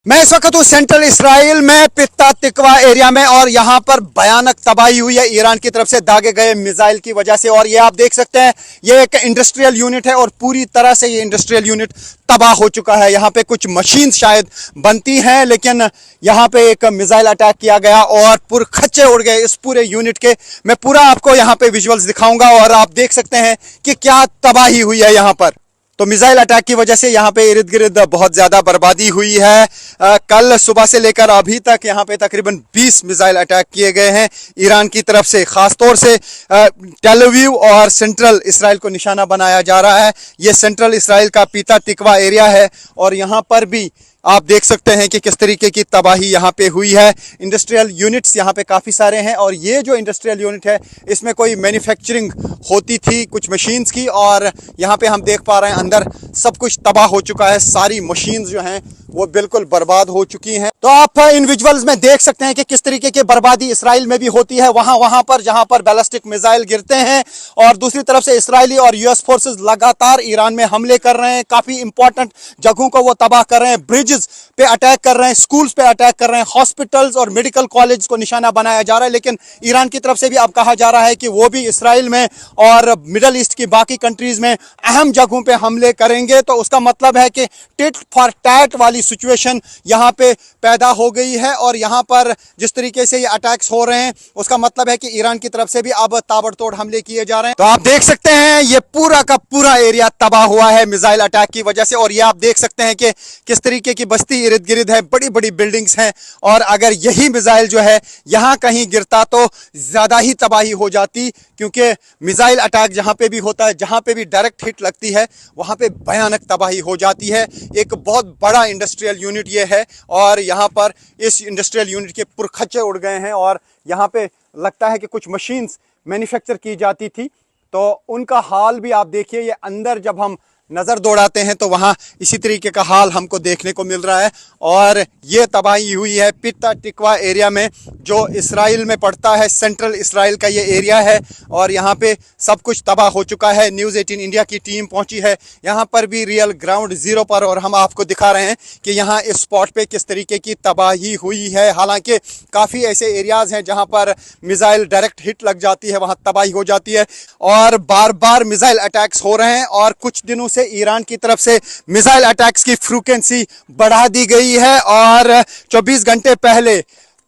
मैं इस वक्त हूँ सेंट्रल इसराइल में पित्ता तिकवा एरिया में और यहाँ पर भयानक तबाही हुई है ईरान की तरफ से दागे गए मिसाइल की वजह से। और ये आप देख सकते हैं, ये एक इंडस्ट्रियल यूनिट है और पूरी तरह से ये इंडस्ट्रियल यूनिट तबाह हो चुका है। यहाँ पे कुछ मशीन शायद बनती हैं, लेकिन यहाँ पे एक मिसाइल अटैक किया गया और पुरखच्चे उड़ गए इस पूरे यूनिट के। मैं पूरा आपको यहाँ पे विजुअल्स दिखाऊंगा और आप देख सकते हैं कि क्या तबाही हुई है यहाँ पर। तो मिसाइल अटैक की वजह से यहाँ पे इर्द गिर्द बहुत ज्यादा बर्बादी हुई है। कल सुबह से लेकर अभी तक यहाँ पे तकरीबन 20 मिसाइल अटैक किए गए हैं ईरान की तरफ से। खासतौर से टेल अवीव और सेंट्रल इसराइल को निशाना बनाया जा रहा है। ये सेंट्रल इसराइल का पित्ता तिकवा एरिया है और यहाँ पर भी आप देख सकते हैं कि किस तरीके की तबाही यहाँ पे हुई है। इंडस्ट्रियल यूनिट्स यहाँ पे काफ़ी सारे हैं और ये जो इंडस्ट्रियल यूनिट है इसमें कोई मैन्युफैक्चरिंग होती थी कुछ मशीन्स की, और यहाँ पे हम देख पा रहे हैं अंदर सब कुछ तबाह हो चुका है। सारी मशीन्स जो हैं वो बिल्कुल बर्बाद हो चुकी हैं। तो आप इन विजुअल्स में देख सकते हैं कि किस तरीके की बर्बादी इसराइल में भी होती है वहां पर जहां पर बैलिस्टिक मिसाइल गिरते हैं। और दूसरी तरफ से इसराइली और यूएस फोर्सेस लगातार ईरान में हमले कर रहे हैं। काफी इंपॉर्टेंट जगहों को वो तबाह कर रहे हैं, ब्रिजेस पे अटैक कर रहे हैं, स्कूल्स पे अटैक कर रहे हैं, हॉस्पिटल्स और मेडिकल कॉलेज को निशाना बनाया जा रहा है। लेकिन ईरान की तरफ से भी अब कहा जा रहा है कि वो भी इसराइल में और मिडल ईस्ट की बाकी कंट्रीज में अहम जगहों पे हमले करेंगे। तो उसका मतलब है कि टिट फॉर टैट वाली सिचुएशन यहां पे पैदा हो गई है। और यहां पर जिस तरीके से ये अटैक्स हो रहे हैं उसका मतलब है कि ईरान की तरफ से भी अब ताबड़तोड़ हमले किए जा रहे हैं। तो आप देख सकते हैं ये पूरा का पूरा एरिया तबाह हुआ है मिसाइल अटैक की वजह से। और ये आप देख सकते हैं कि किस तरीके की बस्ती इर्द गिर्द है, बड़ी बड़ी बिल्डिंग्स हैं। और अगर यही मिसाइल जो है यहां कहीं गिरता तो ज्यादा ही तबाही हो जाती, क्योंकि मिसाइल अटैक जहां पे भी होता है, जहां पे भी डायरेक्ट हिट लगती है वहां पे भयानक तबाही हो जाती है। एक बहुत बड़ा इंडस्ट्रियल यूनिट ये है और यहाँ पर इस इंडस्ट्रियल यूनिट के पुरखच्चे उड़ गए हैं। और यहाँ पे लगता है कि कुछ मशीन्स मैन्युफैक्चर की जाती थी, तो उनका हाल भी आप देखिए। ये अंदर जब हम नज़र दौड़ाते हैं तो वहाँ इसी तरीके का हाल हमको देखने को मिल रहा है। और ये तबाही हुई है पित्ता तिकवा एरिया में, जो इसराइल में पड़ता है। सेंट्रल इसराइल का ये एरिया है और यहाँ पे सब कुछ तबाह हो चुका है। न्यूज़ 18 इंडिया की टीम पहुँची है यहाँ पर भी रियल ग्राउंड ज़ीरो पर, और हम आपको दिखा रहे हैं कि यहाँ इस स्पॉट पे किस तरीके की तबाही हुई है। हालांकि काफ़ी ऐसे एरियाज़ हैं जहाँ पर मिसाइल डायरेक्ट हिट लग जाती है, वहाँ तबाही हो जाती है। और बार बार मिसाइल अटैक्स हो रहे हैं और कुछ दिनों ईरान की तरफ से मिसाइल अटैक्स की फ्रीक्वेंसी बढ़ा दी गई है। और 24 घंटे पहले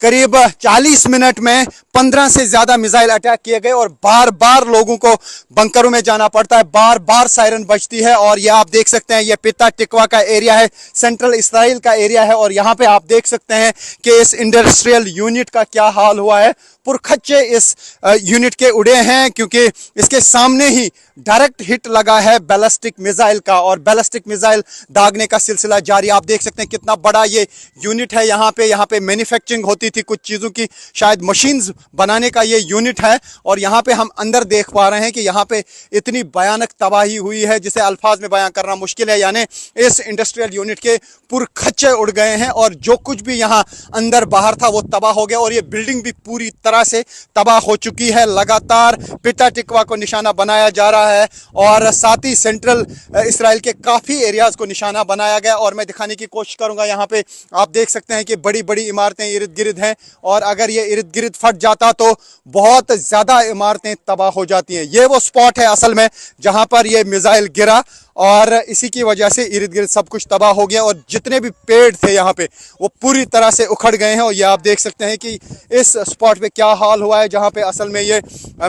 करीब 40 मिनट में 15 से ज्यादा मिसाइल अटैक किए गए और बार बार लोगों को बंकरों में जाना पड़ता है, बार बार सायरन बजती है। और ये आप देख सकते हैं, ये पित्ता तिकवा का एरिया है, सेंट्रल इसराइल का एरिया है। और यहाँ पे आप देख सकते हैं कि इस इंडस्ट्रियल यूनिट का क्या हाल हुआ है। पुरखच्चे इस यूनिट के उड़े हैं क्योंकि इसके सामने ही डायरेक्ट हिट लगा है बैलिस्टिक मिसाइल का, और बैलिस्टिक मिसाइल दागने का सिलसिला जारी। आप देख सकते हैं कितना बड़ा ये यूनिट है। यहाँ पे मैन्युफैक्चरिंग होती थी कुछ चीज़ों की, शायद मशीन्स बनाने का ये यूनिट है। और यहाँ पे हम अंदर देख पा रहे हैं कि यहाँ पे इतनी भयानक तबाही हुई है जिसे अल्फाज में बयां करना मुश्किल है। यानी इस इंडस्ट्रियल यूनिट के पुरखच्चे उड़ गए हैं और जो कुछ भी यहाँ अंदर बाहर था वो तबाह हो गया। और ये बिल्डिंग भी पूरी तरह से तबाह हो चुकी है। लगातार पित्ता तिकवा को निशाना बनाया जा रहा है और साथ ही सेंट्रल इसराइल के काफ़ी एरियाज़ को निशाना बनाया गया। और मैं दिखाने की कोशिश करूंगा। यहाँ पे आप देख सकते हैं कि बड़ी बड़ी इमारतें इर्द गिर्द हैं और अगर ये इर्द गिर्द फट जाता तो बहुत ज़्यादा इमारतें तबाह हो जाती हैं। ये वो स्पॉट है असल में जहाँ पर ये मिसाइल गिरा और इसी की वजह से इर्द गिर्द सब कुछ तबाह हो गया। और जितने भी पेड़ थे यहाँ पे वो पूरी तरह से उखड़ गए हैं। और ये आप देख सकते हैं कि इस स्पॉट पे क्या हाल हुआ है जहाँ पे असल में ये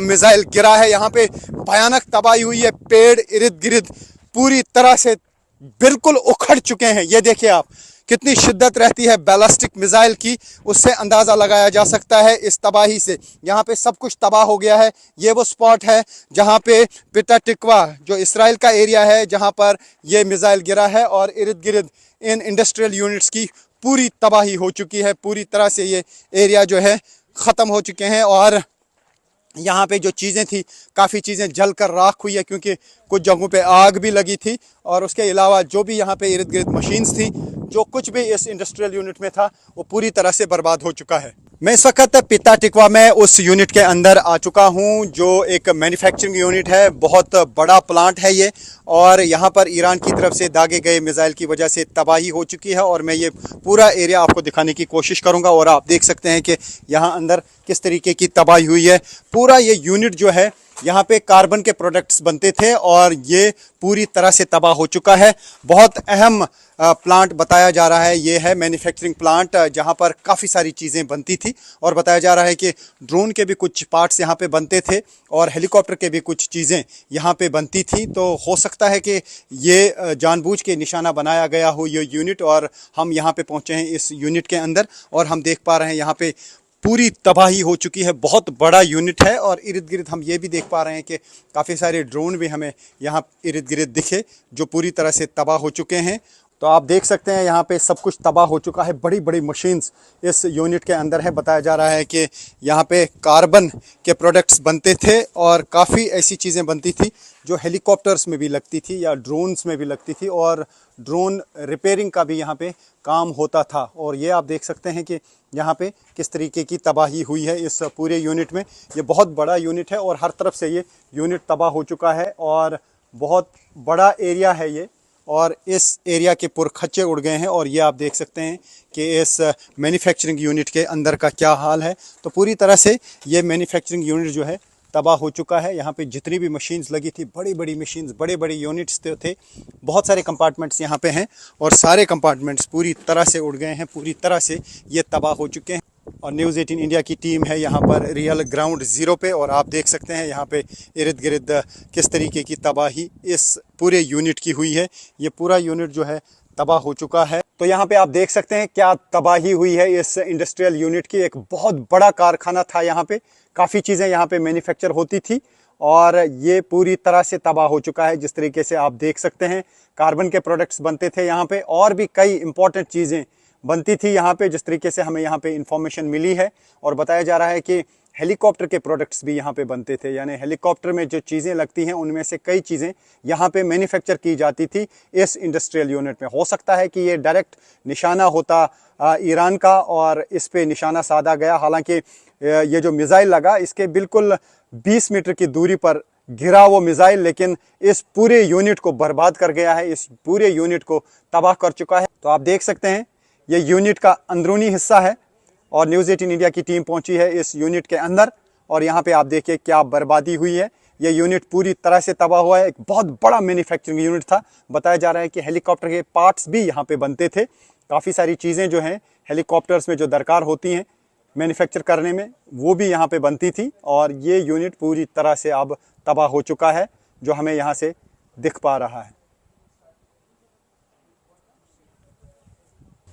मिसाइल गिरा है। यहाँ पे भयानक तबाही हुई है, पेड़ इर्द गिर्द पूरी तरह से बिल्कुल उखड़ चुके हैं। ये देखिए आप, कितनी शिद्दत रहती है बैलिस्टिक मिसाइल की, उससे अंदाज़ा लगाया जा सकता है इस तबाही से। यहाँ पे सब कुछ तबाह हो गया है। ये वो स्पॉट है जहाँ पे पित्ता तिकवा जो इसराइल का एरिया है जहाँ पर ये मिसाइल गिरा है और इर्द गिर्द इन इंडस्ट्रियल यूनिट्स की पूरी तबाही हो चुकी है। पूरी तरह से ये एरिया जो है ख़त्म हो चुके हैं और यहाँ पे जो चीज़ें थी काफ़ी चीज़ें जल कर राख हुई है, क्योंकि कुछ जगहों पे आग भी लगी थी। और उसके अलावा जो भी यहाँ पे इर्द गिर्द मशीन्स थी, जो कुछ भी इस इंडस्ट्रियल यूनिट में था वो पूरी तरह से बर्बाद हो चुका है। मैं इस वक्त पिता टिकवा में उस यूनिट के अंदर आ चुका हूं जो एक मैन्युफैक्चरिंग यूनिट है। बहुत बड़ा प्लांट है ये, और यहां पर ईरान की तरफ से दागे गए मिसाइल की वजह से तबाही हो चुकी है। और मैं ये पूरा एरिया आपको दिखाने की कोशिश करूंगा, और आप देख सकते हैं कि यहां अंदर किस तरीके की तबाही हुई है। पूरा ये यूनिट जो है, यहाँ पे कार्बन के प्रोडक्ट्स बनते थे और ये पूरी तरह से तबाह हो चुका है। बहुत अहम प्लांट बताया जा रहा है, ये है मैन्युफैक्चरिंग प्लांट, जहाँ पर काफ़ी सारी चीज़ें बनती थी। और बताया जा रहा है कि ड्रोन के भी कुछ पार्ट्स यहाँ पे बनते थे और हेलीकॉप्टर के भी कुछ चीज़ें यहाँ पे बनती थी। तो हो सकता है कि ये जानबूझ के निशाना बनाया गया हो ये यूनिट। और हम यहाँ पे पहुँचे हैं इस यूनिट के अंदर, और हम देख पा रहे हैं यहाँ पे पूरी तबाही हो चुकी है। बहुत बड़ा यूनिट है, और इर्द गिर्द हम ये भी देख पा रहे हैं कि काफ़ी सारे ड्रोन भी हमें यहाँ इर्द गिर्द दिखे जो पूरी तरह से तबाह हो चुके हैं। तो आप देख सकते हैं यहाँ पे सब कुछ तबाह हो चुका है। बड़ी बड़ी मशीन्स इस यूनिट के अंदर है। बताया जा रहा है कि यहाँ पे कार्बन के प्रोडक्ट्स बनते थे और काफ़ी ऐसी चीज़ें बनती थी जो हेलीकॉप्टर्स में भी लगती थी या ड्रोन्स में भी लगती थी, और ड्रोन रिपेयरिंग का भी यहाँ पे काम होता था। और ये आप देख सकते हैं कि यहाँ पे किस तरीके की तबाही हुई है इस पूरे यूनिट में। ये बहुत बड़ा यूनिट है और हर तरफ से ये यूनिट तबाह हो चुका है, और बहुत बड़ा एरिया है ये, और इस एरिया के पुरखच्चे उड़ गए हैं। और ये आप देख सकते हैं कि इस मैन्युफैक्चरिंग यूनिट के अंदर का क्या हाल है। तो पूरी तरह से ये मैन्युफैक्चरिंग यूनिट जो है तबाह हो चुका है। यहाँ पे जितनी भी मशीन्स लगी थी, बड़ी बड़ी मशीन्स, बड़े बड़े यूनिट्स थे, बहुत सारे कंपार्टमेंट्स यहाँ पे हैं, और सारे कंपार्टमेंट्स पूरी तरह से उड़ गए हैं, पूरी तरह से ये तबाह हो चुके हैं। और न्यूज़ 18 इंडिया की टीम है यहाँ पर रियल ग्राउंड ज़ीरो पे, और आप देख सकते हैं यहाँ पे इर्द गिर्द किस तरीके की तबाही इस पूरे यूनिट की हुई है। ये पूरा यूनिट जो है तबाह हो चुका है। तो यहाँ पे आप देख सकते हैं क्या तबाही हुई है इस इंडस्ट्रियल यूनिट की। एक बहुत बड़ा कारखाना था यहाँ पे, काफ़ी चीज़ें यहाँ पे मैन्युफैक्चर होती थी, और ये पूरी तरह से तबाह हो चुका है। जिस तरीके से आप देख सकते हैं कार्बन के प्रोडक्ट्स बनते थे यहाँ पे, और भी कई इंपॉर्टेंट चीज़ें बनती थी यहाँ पे, जिस तरीके से हमें यहाँ पे इंफॉर्मेशन मिली है। और बताया जा रहा है कि हेलीकॉप्टर के प्रोडक्ट्स भी यहाँ पे बनते थे, यानी हेलीकॉप्टर में जो चीज़ें लगती हैं उनमें से कई चीज़ें यहाँ पे मैन्युफैक्चर की जाती थी इस इंडस्ट्रियल यूनिट में। हो सकता है कि ये डायरेक्ट निशाना होता ईरान का, और इस पे निशाना साधा गया। हालांकि ये जो मिसाइल लगा इसके बिल्कुल 20 मीटर की दूरी पर गिरा वो मिसाइल, लेकिन इस पूरे यूनिट को बर्बाद कर गया है, इस पूरे यूनिट को तबाह कर चुका है। तो आप देख सकते हैं ये यूनिट का अंदरूनी हिस्सा है, और न्यूज़ 18 इंडिया की टीम पहुंची है इस यूनिट के अंदर, और यहाँ पे आप देखिए क्या बर्बादी हुई है। ये यूनिट पूरी तरह से तबाह हुआ है। एक बहुत बड़ा मैन्युफैक्चरिंग यूनिट था। बताया जा रहा है कि हेलीकॉप्टर के पार्ट्स भी यहाँ पे बनते थे। काफ़ी सारी चीज़ें जो हैं हेलीकॉप्टर्स में जो दरकार होती हैं मैन्युफैक्चर करने में, वो भी यहाँ पे बनती थी। और ये यूनिट पूरी तरह से अब तबाह हो चुका है, जो हमें यहाँ से दिख पा रहा है।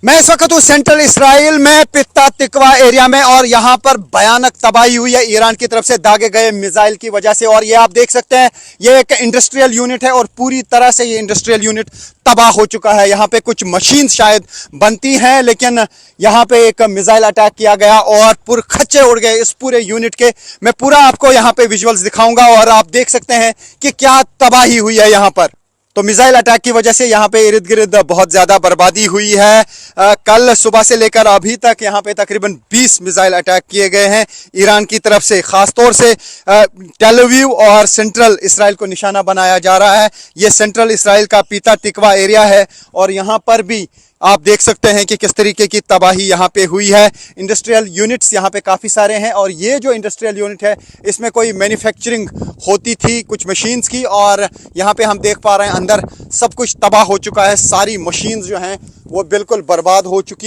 मैं इस वक्त हूँ सेंट्रल इसराइल में पिता तिकवा एरिया में, और यहाँ पर भयानक तबाही हुई है ईरान की तरफ से दागे गए मिसाइल की वजह से। और ये आप देख सकते हैं ये एक इंडस्ट्रियल यूनिट है, और पूरी तरह से ये इंडस्ट्रियल यूनिट तबाह हो चुका है। यहाँ पे कुछ मशीन शायद बनती हैं, लेकिन यहाँ पे एक मिसाइल अटैक किया गया और पुरखच्चे उड़ गए इस पूरे यूनिट के। मैं पूरा आपको यहाँ पे विजुअल्स दिखाऊंगा, और आप देख सकते हैं कि क्या तबाही हुई है यहाँ पर। तो मिसाइल अटैक की वजह से यहाँ पे इर्द गिर्द बहुत ज़्यादा बर्बादी हुई है। कल सुबह से लेकर अभी तक यहाँ पे तकरीबन 20 मिसाइल अटैक किए गए हैं ईरान की तरफ से। ख़ास तौर से टेल अवीव और सेंट्रल इसराइल को निशाना बनाया जा रहा है। ये सेंट्रल इसराइल का पिता तिकवा एरिया है, और यहाँ पर भी आप देख सकते हैं कि किस तरीके की तबाही यहाँ पे हुई है। इंडस्ट्रियल यूनिट्स यहाँ पे काफ़ी सारे हैं, और ये जो इंडस्ट्रियल यूनिट है इसमें कोई मैन्युफैक्चरिंग होती थी कुछ मशीन्स की, और यहाँ पे हम देख पा रहे हैं अंदर सब कुछ तबाह हो चुका है। सारी मशीन्स जो हैं वो बिल्कुल बर्बाद हो चुकी हैं।